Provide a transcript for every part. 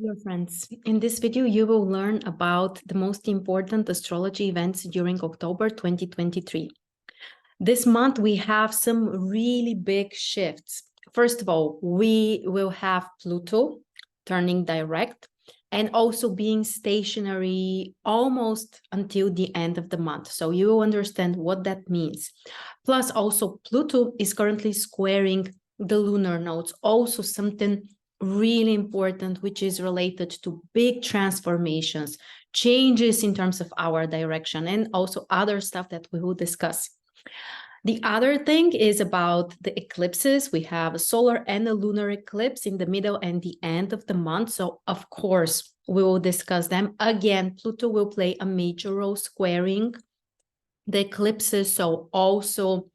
Dear friends, in this video, you will learn about the most important astrology events during October 2023. This month, we have some really big shifts. First of all, we will have Pluto turning direct and also being stationary almost until the end of the month. So you will understand what that means. Plus, also, Pluto is currently squaring the lunar nodes, also something really important, which is related to big transformations, changes in terms of our direction, and also other stuff that we will discuss. The other thing is about the eclipses. We have a solar and a lunar eclipse in the middle and the end of the month. So, of course, we will discuss them. Again, Pluto will play a major role squaring the eclipses. So also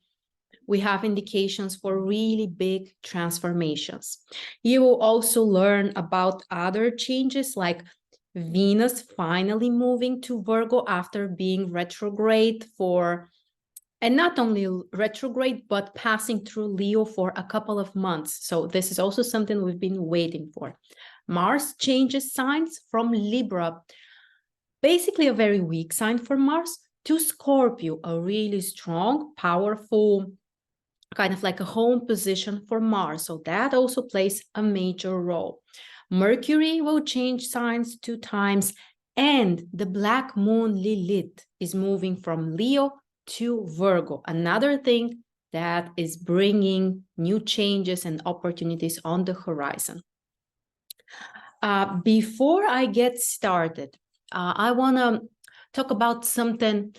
we have indications for really big transformations. You will also learn about other changes like Venus finally moving to Virgo after being retrograde and not only retrograde, but passing through Leo for a couple of months. So this is also something we've been waiting for. Mars changes signs from Libra, basically a very weak sign for Mars, to Scorpio, a really strong, powerful, kind of like a home position for Mars. So that also plays a major role. Mercury will change signs 2 times, and the black moon Lilith is moving from Leo to Virgo. Another thing that is bringing new changes and opportunities on the horizon. Before I get started, I want to talk about something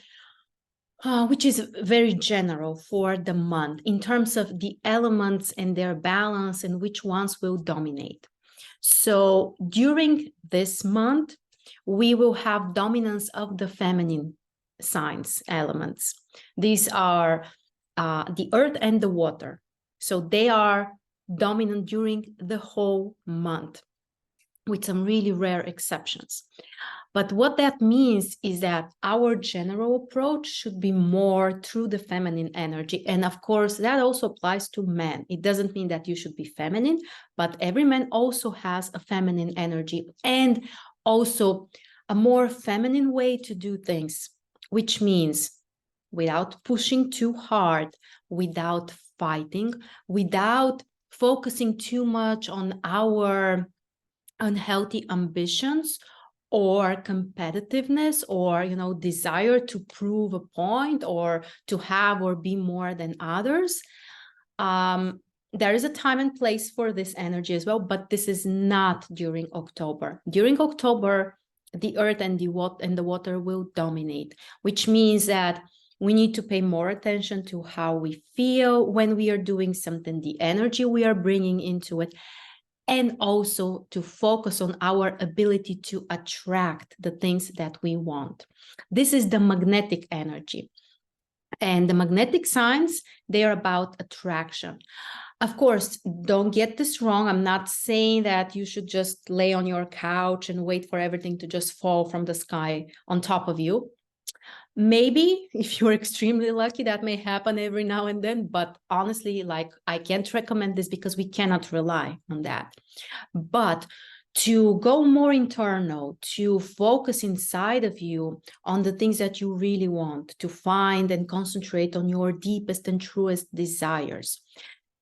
which is very general for the month in terms of the elements and their balance and which ones will dominate. So during this month, we will have dominance of the feminine signs elements. These are the earth and the water. So they are dominant during the whole month, with some really rare exceptions. But what that means is that our general approach should be more through the feminine energy. And of course, that also applies to men. It doesn't mean that you should be feminine, but every man also has a feminine energy and also a more feminine way to do things, which means without pushing too hard, without fighting, without focusing too much on our unhealthy ambitions or competitiveness or desire to prove a point or to have or be more than others. There is a time and place for this energy as well, but this is not during October. During October, the earth and the water will dominate, which means that we need to pay more attention to how we feel when we are doing something, the energy we are bringing into it, and also to focus on our ability to attract the things that we want. This is the magnetic energy. And the magnetic signs, they are about attraction. Of course, don't get this wrong. I'm not saying that you should just lay on your couch and wait for everything to just fall from the sky on top of you. Maybe if you're extremely lucky, that may happen every now and then, but honestly, I can't recommend this because we cannot rely on that. But to go more internal, to focus inside of you on the things that you really want, to find and concentrate on your deepest and truest desires,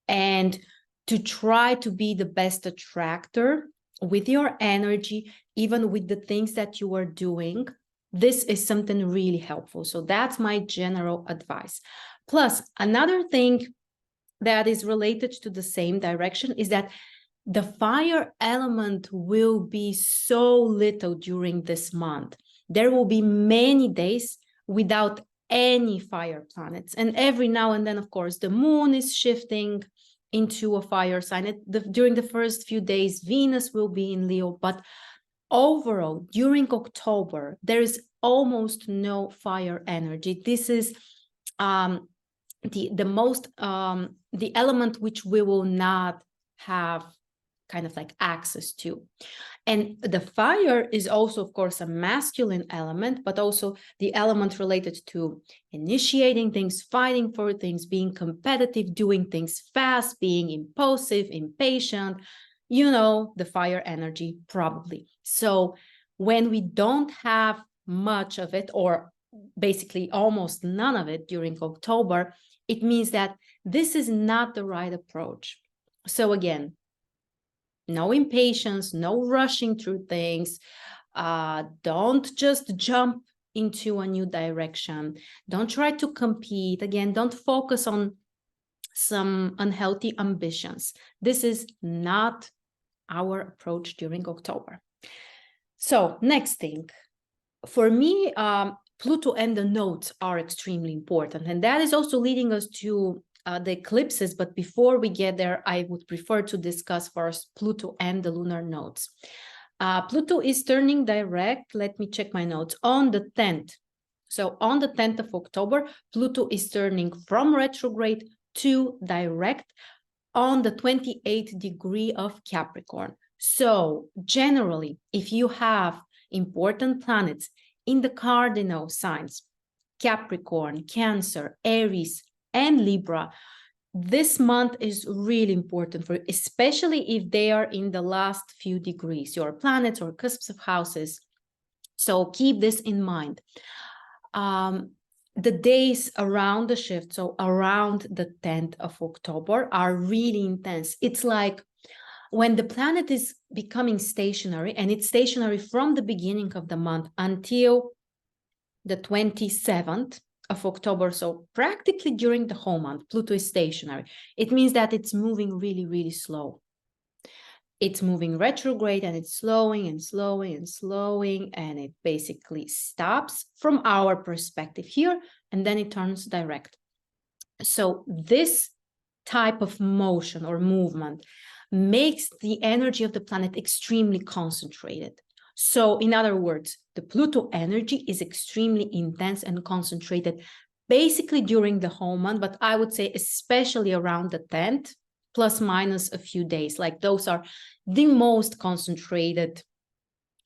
and to try to be the best attractor with your energy, even with the things that you are doing. This is something really helpful. So that's my general advice. Plus, another thing that is related to the same direction is that the fire element will be so little during this month. There will be many days without any fire planets. And every now and then, of course, the moon is shifting into a fire sign. During the first few days, Venus will be in Leo, but overall, during October, there is almost no fire energy. This is the element which we will not have kind of like access to. And the fire is also, of course, a masculine element, but also the element related to initiating things, fighting for things, being competitive, doing things fast, being impulsive, impatient, You know, the fire energy, probably. So when we don't have much of it, or basically almost none of it during October, it means that this is not the right approach. So again, no impatience, no rushing through things. Don't just jump into a new direction. Don't try to compete. Again, don't focus on some unhealthy ambitions. This is not our approach during October. So next thing, for me, Pluto and the nodes are extremely important. And that is also leading us to the eclipses. But before we get there, I would prefer to discuss first Pluto and the lunar nodes. Pluto is turning direct. Let me check my notes. On the 10th. So on the 10th of October, Pluto is turning from retrograde to direct on the 28th degree of Capricorn. So generally, if you have important planets in the cardinal signs, Capricorn, Cancer, Aries, and Libra, this month is really important for you, especially if they are in the last few degrees, your planets or cusps of houses. So keep this in mind. The days around the shift, so around the 10th of October, are really intense. It's like when the planet is becoming stationary, and it's stationary from the beginning of the month until the 27th of October, so practically during the whole month, Pluto is stationary. It means that it's moving really, really slow. It's moving retrograde, and it's slowing and slowing and slowing, and it basically stops from our perspective here, and then it turns direct. So this type of motion or movement makes the energy of the planet extremely concentrated. So in other words, the Pluto energy is extremely intense and concentrated basically during the whole month, but I would say especially around the 10th, plus minus a few days. Like those are the most concentrated,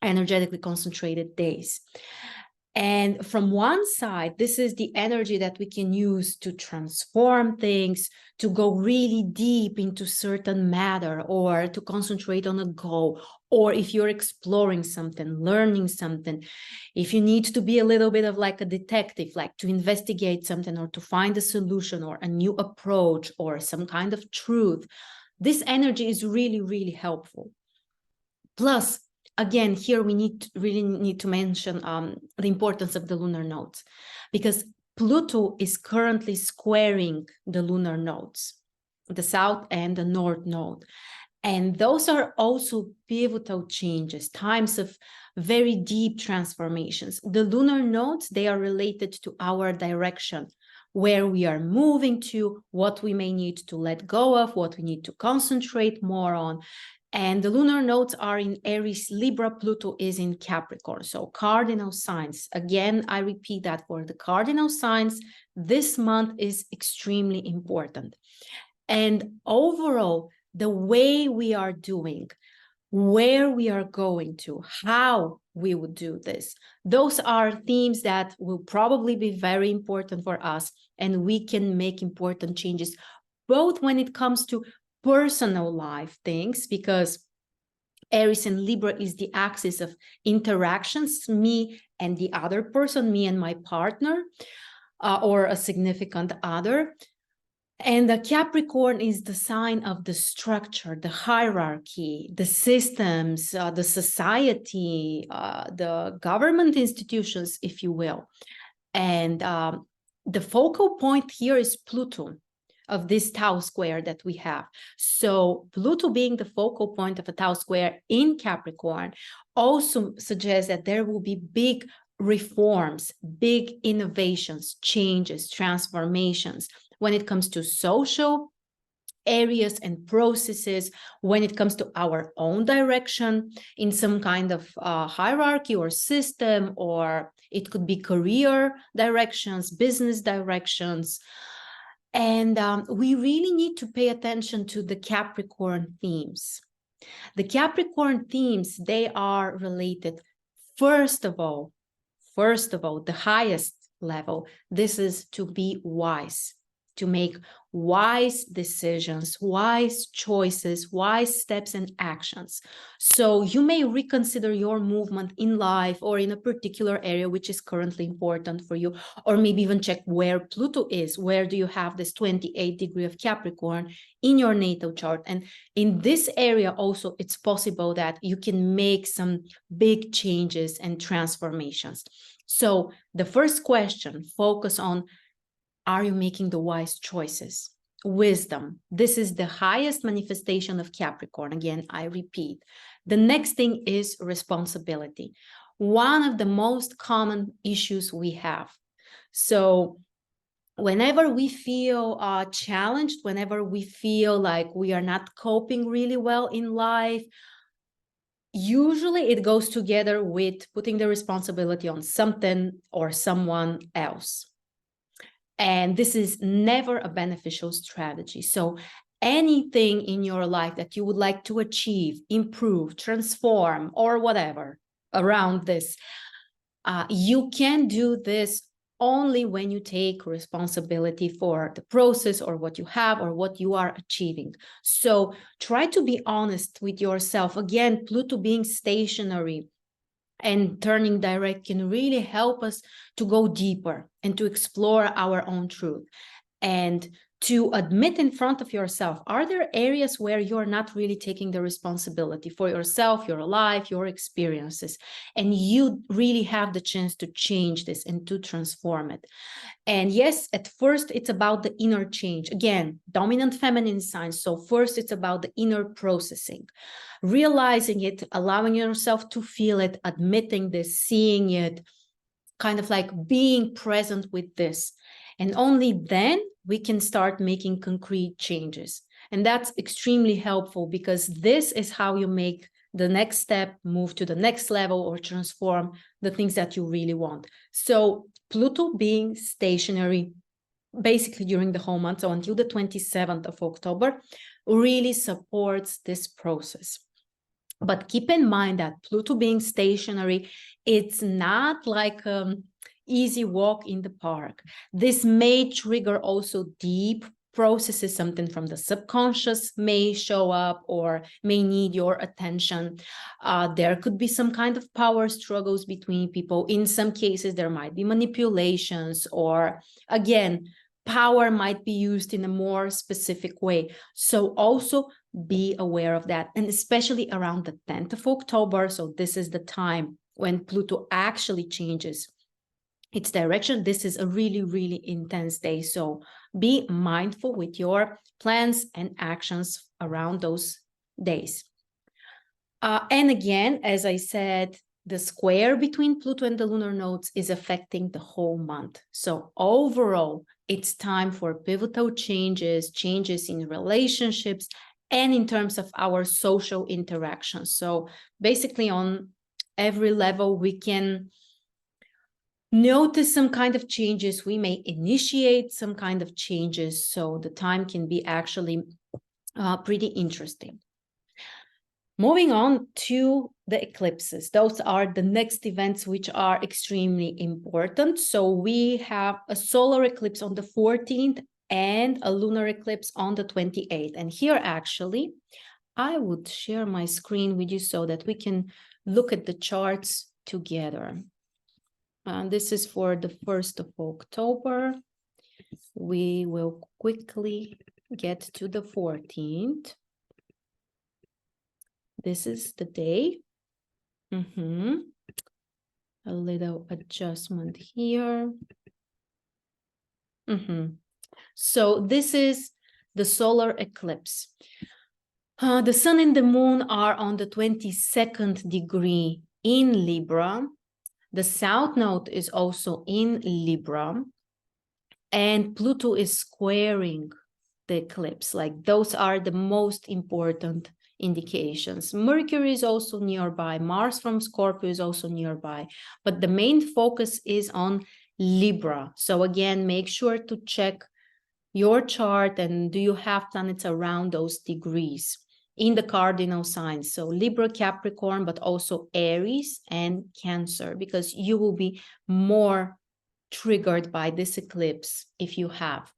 energetically concentrated days. And from one side, this is the energy that we can use to transform things, to go really deep into certain matter, or to concentrate on a goal, or if you're exploring something, learning something, if you need to be a little bit of like a detective, like to investigate something or to find a solution or a new approach or some kind of truth, this energy is really, really helpful. Plus, again, here we really need to mention the importance of the lunar nodes, because Pluto is currently squaring the lunar nodes, the south and the north node. And those are also pivotal changes, times of very deep transformations. The lunar nodes, they are related to our direction, where we are moving to, what we may need to let go of, what we need to concentrate more on. And the lunar nodes are in Aries, Libra, Pluto is in Capricorn. So cardinal signs. Again, I repeat that for the cardinal signs, this month is extremely important. And overall, the way we are doing, where we are going to, how we would do this, those are themes that will probably be very important for us, and we can make important changes, both when it comes to personal life things, because Aries and Libra is the axis of interactions, me and the other person, me and my partner, or a significant other. And the Capricorn is the sign of the structure, the hierarchy, the systems, the society, the government institutions, if you will. And the focal point here is Pluto, of this Tau square that we have. So Pluto being the focal point of a Tau square in Capricorn also suggests that there will be big reforms, big innovations, changes, transformations when it comes to social areas and processes, when it comes to our own direction in some kind of hierarchy or system, or it could be career directions, business directions. And we really need to pay attention to the Capricorn themes. The Capricorn themes, they are related, first of all, the highest level, this is to be wise. to make wise decisions, wise choices, wise steps and actions. So you may reconsider your movement in life or in a particular area which is currently important for you, or maybe even check where Pluto is. Where do you have this 28 degree of Capricorn in your natal chart? And in this area also, it's possible that you can make some big changes and transformations. So the first question, focus on, are you making the wise choices? Wisdom. This is the highest manifestation of Capricorn. Again, I repeat. The next thing is responsibility. One of the most common issues we have. So whenever we feel challenged, whenever we feel like we are not coping really well in life, usually it goes together with putting the responsibility on something or someone else. And this is never a beneficial strategy. So anything in your life that you would like to achieve, improve, transform, or whatever around this, you can do this only when you take responsibility for the process or what you have or what you are achieving. So try to be honest with yourself. Again, Pluto being stationary and turning direct can really help us to go deeper and to explore our own truth and to admit in front of yourself, are there areas where you're not really taking the responsibility for yourself, your life, your experiences, and you really have the chance to change this and to transform it. And yes, at first it's about the inner change. Again, dominant feminine signs. So first it's about the inner processing, realizing it, allowing yourself to feel it, admitting this, seeing it, kind of like being present with this. And only then we can start making concrete changes. And that's extremely helpful because this is how you make the next step, move to the next level, or transform the things that you really want. So Pluto being stationary basically during the whole month, so until the 27th of October, really supports this process. But keep in mind that Pluto being stationary, it's not like easy walk in the park. This may trigger also deep processes. Something from the subconscious may show up or may need your attention. There could be some kind of power struggles between people. In some cases, there might be manipulations, or again, power might be used in a more specific way. So also be aware of that. And especially around the 10th of October. So this is the time when Pluto actually changes its direction. This is a really, really intense day. So be mindful with your plans and actions around those days. And again, as I said, the square between Pluto and the lunar nodes is affecting the whole month. So overall, it's time for pivotal changes, changes in relationships, and in terms of our social interactions. So basically on every level, we can notice some kind of changes. We may initiate some kind of changes. So the time can be actually pretty interesting. Moving on to the eclipses. Those are the next events which are extremely important. So we have a solar eclipse on the 14th and a lunar eclipse on the 28th. And here actually, I would share my screen with you so that we can look at the charts together. And this is for the 1st of October. We will quickly get to the 14th. This is the day. A little adjustment here. So this is the solar eclipse. The sun and the moon are on the 22nd degree in Libra. The south node is also in Libra. And Pluto is squaring the eclipse. Like those are the most important indications. Mercury is also nearby. Mars from Scorpio is also nearby. But the main focus is on Libra. So again, make sure to check your chart and do you have planets around those degrees in the cardinal signs. So Libra, Capricorn, but also Aries and Cancer, because you will be more triggered by this eclipse if you have.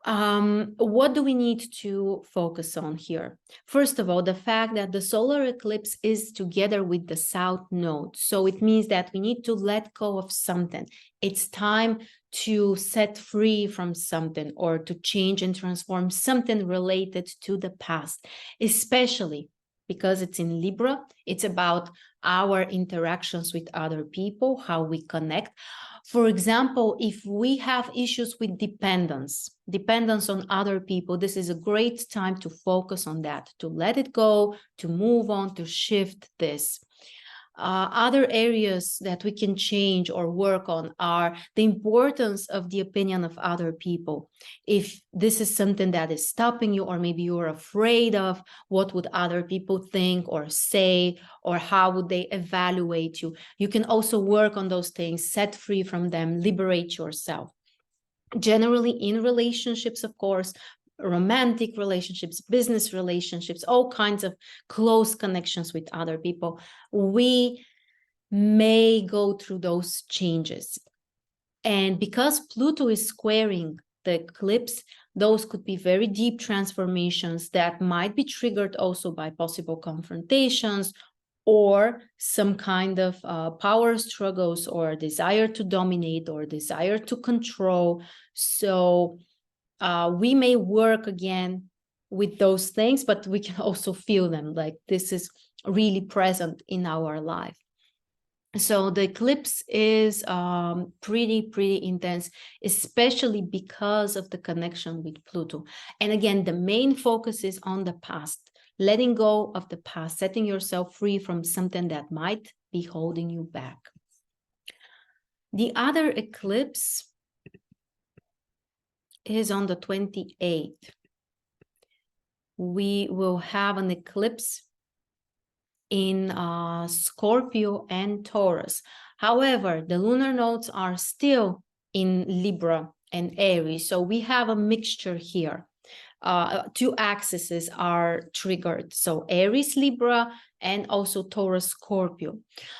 What do we need to focus on here? First of all, the fact that the solar eclipse is together with the South Node. So it means that we need to let go of something. It's time to set free from something or to change and transform something related to the past, especially because it's in Libra. It's about our interactions with other people, how we connect. For example, if we have issues with dependence on other people, this is a great time to focus on that, to let it go, to move on, to shift this. Other areas that we can change or work on are the importance of the opinion of other people. If this is something that is stopping you, or maybe you're afraid of what would other people think or say, or how would they evaluate you, you can also work on those things, set free from them, liberate yourself. Generally in relationships, of course, romantic relationships, business relationships, all kinds of close connections with other people, we may go through those changes. And because Pluto is squaring the eclipse, those could be very deep transformations that might be triggered also by possible confrontations or some kind of power struggles or desire to dominate or desire to control. So we may work again with those things, but we can also feel them, like this is really present in our life. So the eclipse is pretty intense, especially because of the connection with Pluto. And again, the main focus is on the past, letting go of the past, setting yourself free from something that might be holding you back. The other eclipse is on the 28th. We will have an eclipse in Scorpio and Taurus. However, the lunar nodes are still in Libra and Aries. So we have a mixture here. Two axes are triggered. So Aries, Libra, and also Taurus, Scorpio.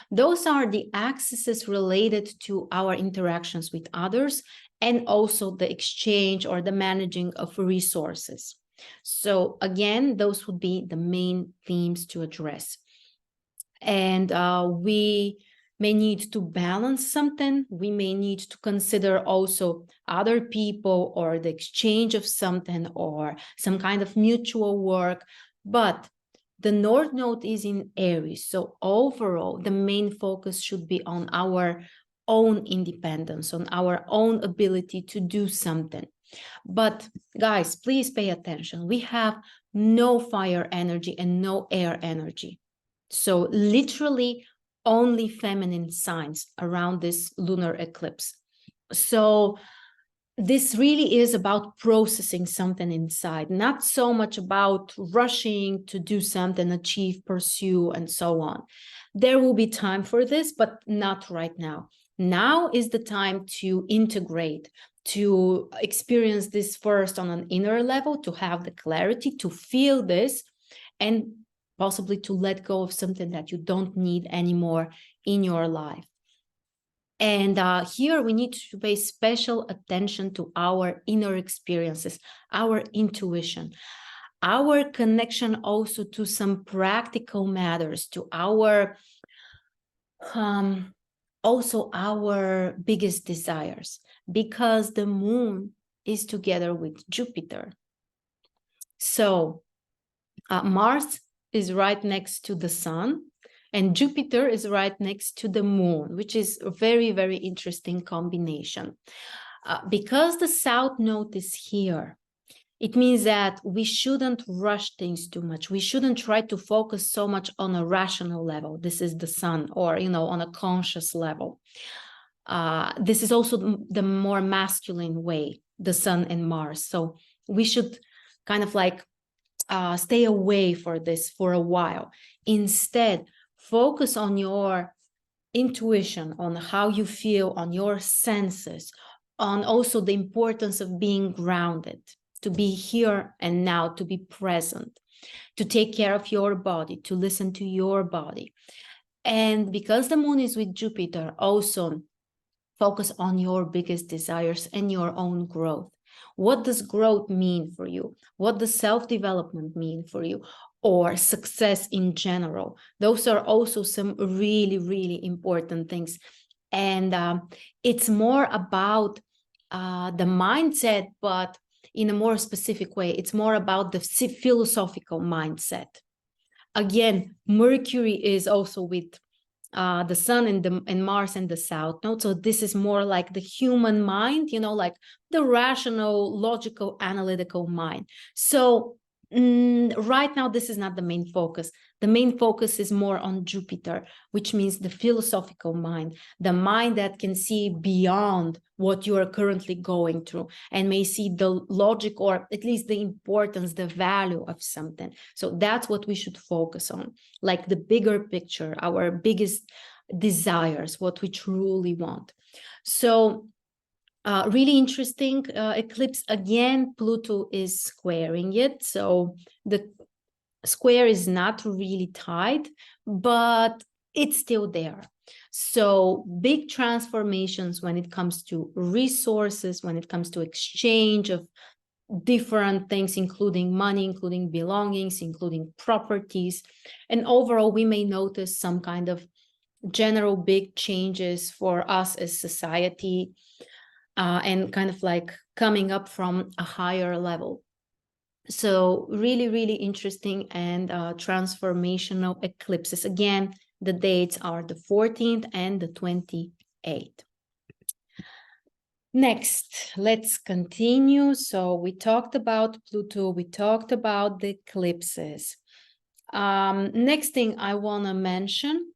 Those are the axes related to our interactions with others and also the exchange or the managing of resources. So again, those would be the main themes to address. And we may need to balance something. We may need to consider also other people or the exchange of something or some kind of mutual work. But the North Node is in Aries. So overall, the main focus should be on our own independence, on our own ability to do something. But guys, please pay attention. We have no fire energy and no air energy. So literally only feminine signs around this lunar eclipse. So this really is about processing something inside, not so much about rushing to do something, achieve, pursue, and so on. There will be time for this, but not right now. Now is the time to integrate, to experience this first on an inner level, to have the clarity, to feel this, and possibly to let go of something that you don't need anymore in your life. And here we need to pay special attention to our inner experiences, our intuition, our connection also to some practical matters, to our also our biggest desires, because the moon is together with Jupiter. So Mars is right next to the sun, and Jupiter is right next to the moon, which is a very interesting combination. Because the South Node is here, it means that we shouldn't rush things too much. We shouldn't try to focus so much on a rational level. This is the sun, or, on a conscious level. This is also the more masculine way, the sun and Mars. So we should kind of like stay away for this for a while. Instead, focus on your intuition, on how you feel, on your senses, on also the importance of being grounded, to be here and now, to be present, to take care of your body, to listen to your body. And because the moon is with Jupiter, also focus on your biggest desires and your own growth. What does growth mean for you? What does self-development mean for you? Or success in general? Those are also some really, really important things. And it's more about the mindset, but in a more specific way. It's more about the philosophical mindset. Again, Mercury is also with the sun and Mars and the south node. So this is more like the human mind, you know, like the rational, logical, analytical mind. So right now, this is not the main focus. The main focus is more on Jupiter, which means the philosophical mind, the mind that can see beyond what you are currently going through and may see the logic, or at least the importance, the value of something. So that's what we should focus on, like the bigger picture, our biggest desires, what we truly want. So really interesting eclipse. Again, Pluto is squaring it. So the square is not really tied, but it's still there. So big transformations when it comes to resources, when it comes to exchange of different things, including money, including belongings, including properties. And overall, we may notice some kind of general big changes for us as society, and kind of like coming up from a higher level. So really, really interesting and transformational eclipses. Again, the dates are the 14th and the 28th. Next, let's continue. So we talked about Pluto, we talked about the eclipses. Next thing I want to mention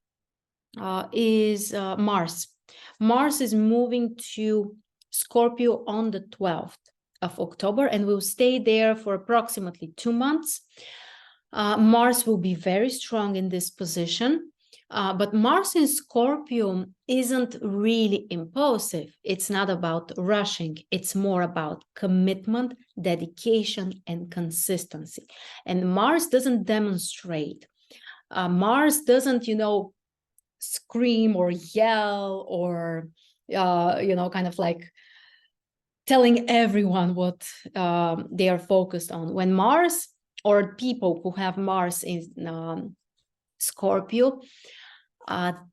is Mars. Mars is moving to Scorpio on the 12th of October and will stay there for approximately 2 months. Mars will be very strong in this position, but Mars in Scorpio isn't really impulsive. It's not about rushing. It's more about commitment, dedication, and consistency. And Mars doesn't demonstrate. Mars doesn't, you know, scream or yell or, you know, kind of like telling everyone what they are focused on. When Mars, or people who have Mars in Scorpio,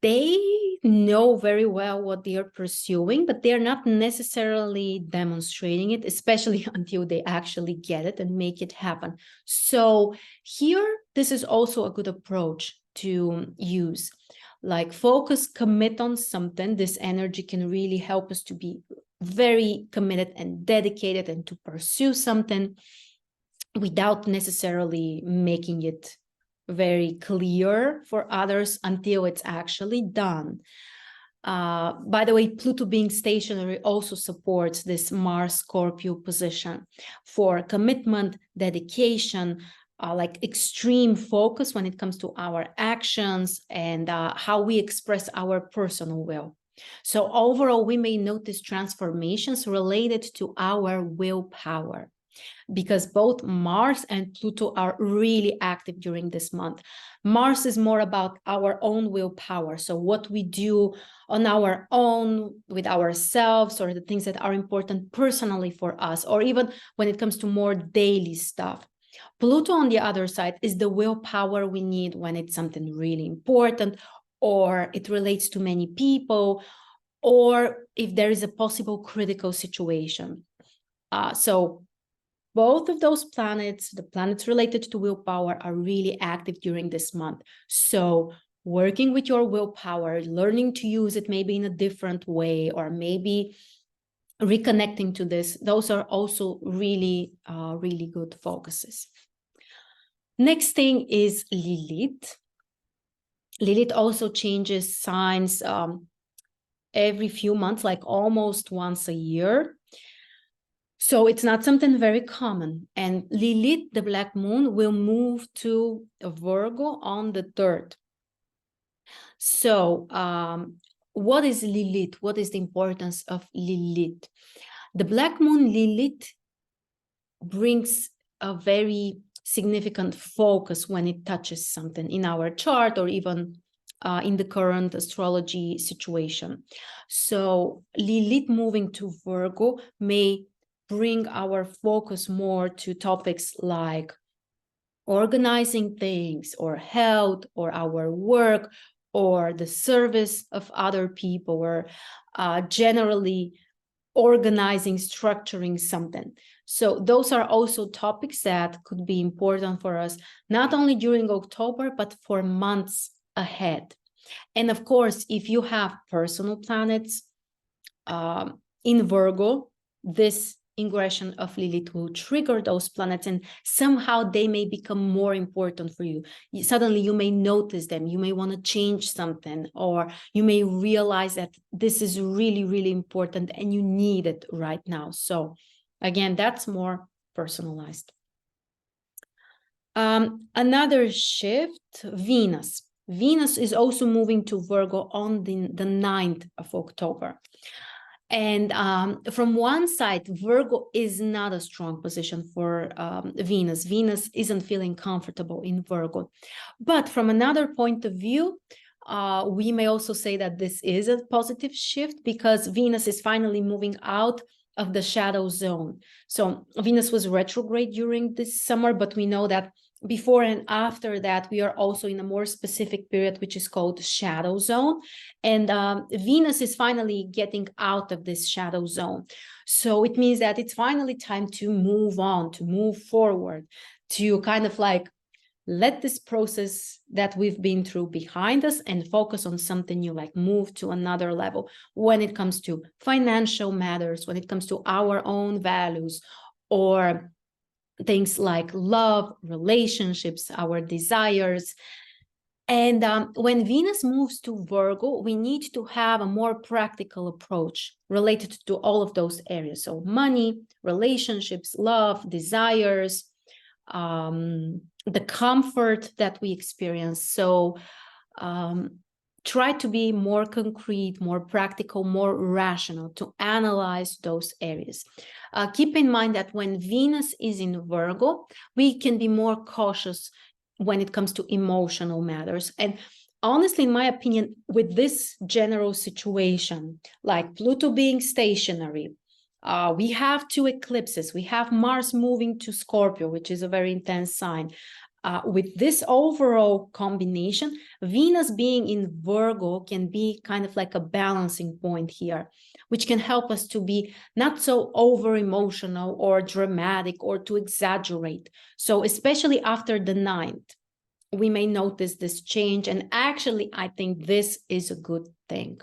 they know very well what they are pursuing, but they're not necessarily demonstrating it, especially until they actually get it and make it happen. So here, this is also a good approach to use. Like focus, commit on something. This energy can really help us to be very committed and dedicated and to pursue something without necessarily making it very clear for others until it's actually done. By the way, Pluto being stationary also supports this Mars Scorpio position for commitment, dedication, like extreme focus when it comes to our actions and how we express our personal will. So overall, we may notice transformations related to our willpower, because both Mars and Pluto are really active during this month. Mars is more about our own willpower. So what we do on our own with ourselves, or the things that are important personally for us, or even when it comes to more daily stuff. Pluto, on the other side, is the willpower we need when it's something really important, or it relates to many people, or if there is a possible critical situation. So both of those planets, the planets related to willpower, are really active during this month. So working with your willpower, learning to use it maybe in a different way, or maybe reconnecting to this, those are also really, really good focuses. Next thing is Lilith. Lilith also changes signs every few months, like almost once a year. So it's not something very common. And Lilith, the black moon, will move to Virgo on the 3rd. So what is Lilith? What is the importance of Lilith? The black moon Lilith brings a very significant focus when it touches something in our chart, or even in the current astrology situation. So Lilith moving to Virgo may bring our focus more to topics like organizing things or health or our work or the service of other people, or generally organizing, structuring something. So those are also topics that could be important for us, not only during October, but for months ahead. And of course, if you have personal planets in Virgo, this ingression of Lilith will trigger those planets, and somehow they may become more important for you. Suddenly you may notice them, you may want to change something, or you may realize that this is really, really important and you need it right now. So again, that's more personalized. Another shift, Venus. Venus is also moving to Virgo on the 9th of October. And from one side, Virgo is not a strong position for Venus. Venus isn't feeling comfortable in Virgo. But from another point of view, we may also say that this is a positive shift, because Venus is finally moving out of the shadow zone. So Venus was retrograde during this summer, but we know that before and after that, we are also in a more specific period, which is called shadow zone. And Venus is finally getting out of this shadow zone. So it means that it's finally time to move on, to move forward, to kind of like let this process that we've been through behind us and focus on something new, like move to another level when it comes to financial matters, when it comes to our own values, or things like love, relationships, our desires. And when Venus moves to Virgo, we need to have a more practical approach related to all of those areas. So money, relationships, love, desires, the comfort that we experience. So try to be more concrete, more practical, more rational to analyze those areas. Keep in mind that when Venus is in Virgo, we can be more cautious when it comes to emotional matters. And honestly, in my opinion, with this general situation, like Pluto being stationary, we have 2 eclipses, we have Mars moving to Scorpio, which is a very intense sign. With this overall combination, Venus being in Virgo can be kind of like a balancing point here, which can help us to be not so over emotional or dramatic or to exaggerate. So especially after the 9th, we may notice this change. And actually, I think this is a good thing.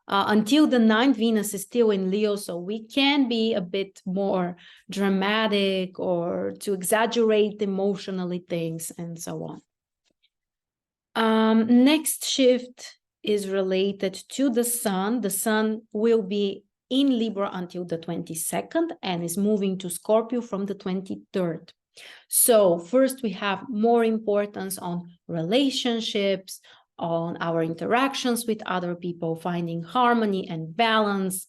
Until the 9th, Venus is still in Leo, so we can be a bit more dramatic or to exaggerate emotionally things and so on. Next shift is related to the Sun. The Sun will be in Libra until the 22nd and is moving to Scorpio from the 23rd. So first, we have more importance on relationships, on our interactions with other people, finding harmony and balance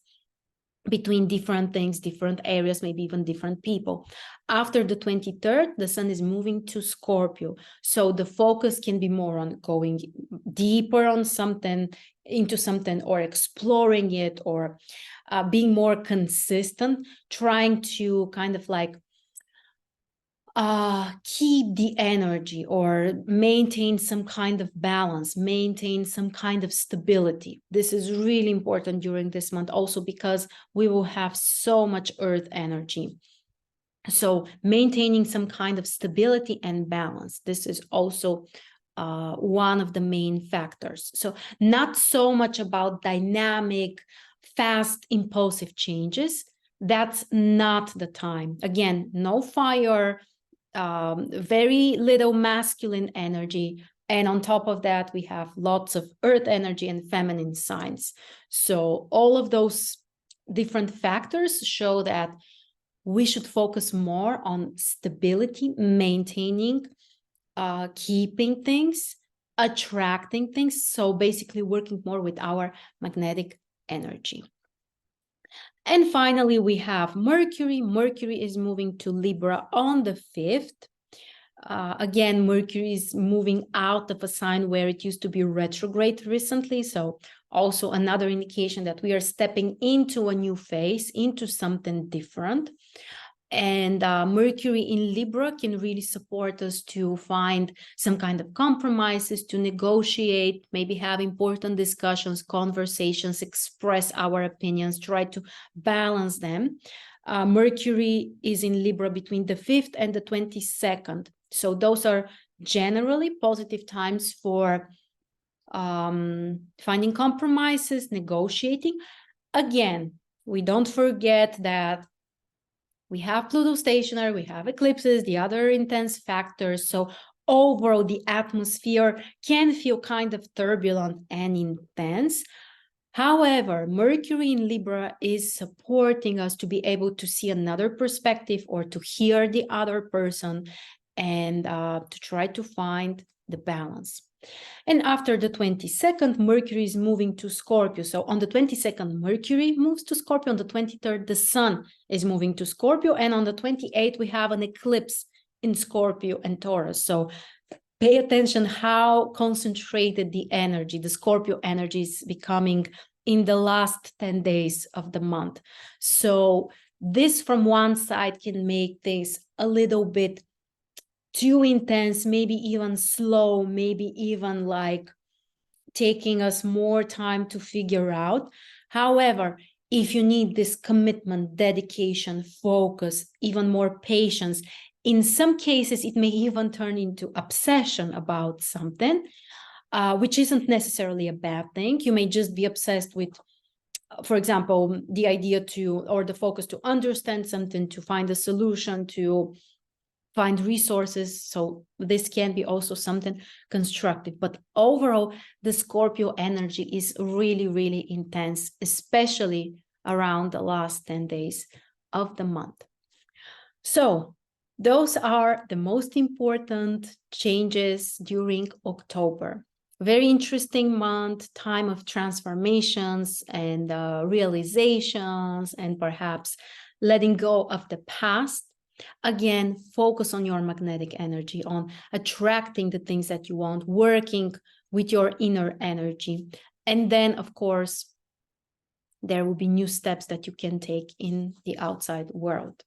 between different things, different areas, maybe even different people. After the 23rd, the Sun is moving to Scorpio. So the focus can be more on going deeper on something, into something, or exploring it, or being more consistent, trying to kind of like keep the energy or maintain some kind of balance, maintain some kind of stability. This is really important during this month also because we will have so much earth energy. So maintaining some kind of stability and balance, this is also one of the main factors. So not so much about dynamic, fast, impulsive changes. That's not the time. Again, no fire, very little masculine energy. And on top of that, we have lots of earth energy and feminine signs. So all of those different factors show that we should focus more on stability, maintaining, keeping things, attracting things. So basically working more with our magnetic energy. And finally, we have Mercury. Mercury is moving to Libra on the 5th. Again, Mercury is moving out of a sign where it used to be retrograde recently. So also another indication that we are stepping into a new phase, into something different. And Mercury in Libra can really support us to find some kind of compromises, to negotiate, maybe have important discussions, conversations, express our opinions, try to balance them. Mercury is in Libra between the 5th and the 22nd. So those are generally positive times for finding compromises, negotiating. Again, we don't forget that we have Pluto stationary, we have eclipses, the other intense factors. So overall, the atmosphere can feel kind of turbulent and intense. However, Mercury in Libra is supporting us to be able to see another perspective or to hear the other person and to try to find the balance. And after the 22nd, Mercury is moving to Scorpio. So on the 22nd, Mercury moves to Scorpio. On the 23rd, the Sun is moving to Scorpio. And on the 28th, we have an eclipse in Scorpio and Taurus. So pay attention how concentrated the energy, the Scorpio energy is becoming in the last 10 days of the month. So this from one side can make things a little bit too intense, maybe even slow, maybe even like taking us more time to figure out. However, if you need this commitment, dedication, focus, even more patience, in some cases, it may even turn into obsession about something, which isn't necessarily a bad thing. You may just be obsessed with, for example, the idea to, or the focus to understand something, to find a solution, to find resources. So this can be also something constructive. But overall, the Scorpio energy is really, really intense, especially around the last 10 days of the month. So those are the most important changes during October. Very interesting month, time of transformations and realizations, and perhaps letting go of the past. Again, focus on your magnetic energy, on attracting the things that you want, working with your inner energy. And then, of course, there will be new steps that you can take in the outside world.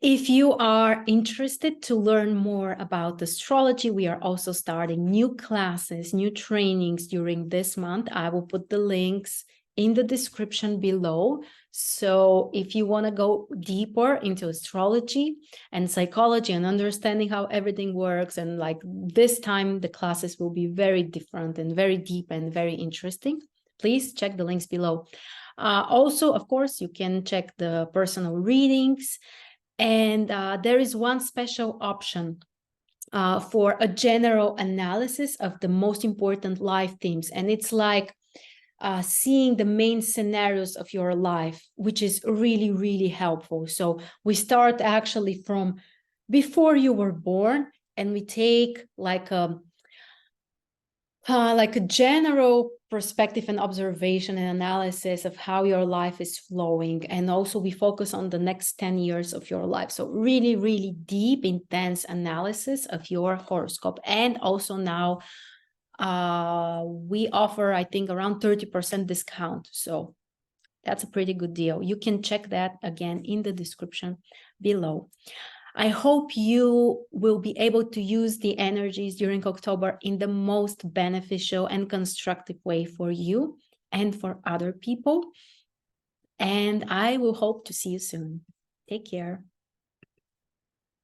If you are interested to learn more about astrology, we are also starting new classes, new trainings during this month. I will put the links in the description below. So if you want to go deeper into astrology and psychology and understanding how everything works, and like this time, the classes will be very different and very deep and very interesting, please check the links below. Also, of course, you can check the personal readings. And there is one special option for a general analysis of the most important life themes. And it's like seeing the main scenarios of your life, which is really, really helpful. So we start actually from before you were born, and we take like a general perspective and observation and analysis of how your life is flowing. And also we focus on the next 10 years of your life. So really, really deep, intense analysis of your horoscope. And also now we offer, I think, around 30% discount. So that's a pretty good deal. You can check that again in the description below. I hope you will be able to use the energies during October in the most beneficial and constructive way for you and for other people. And I will hope to see you soon. Take care.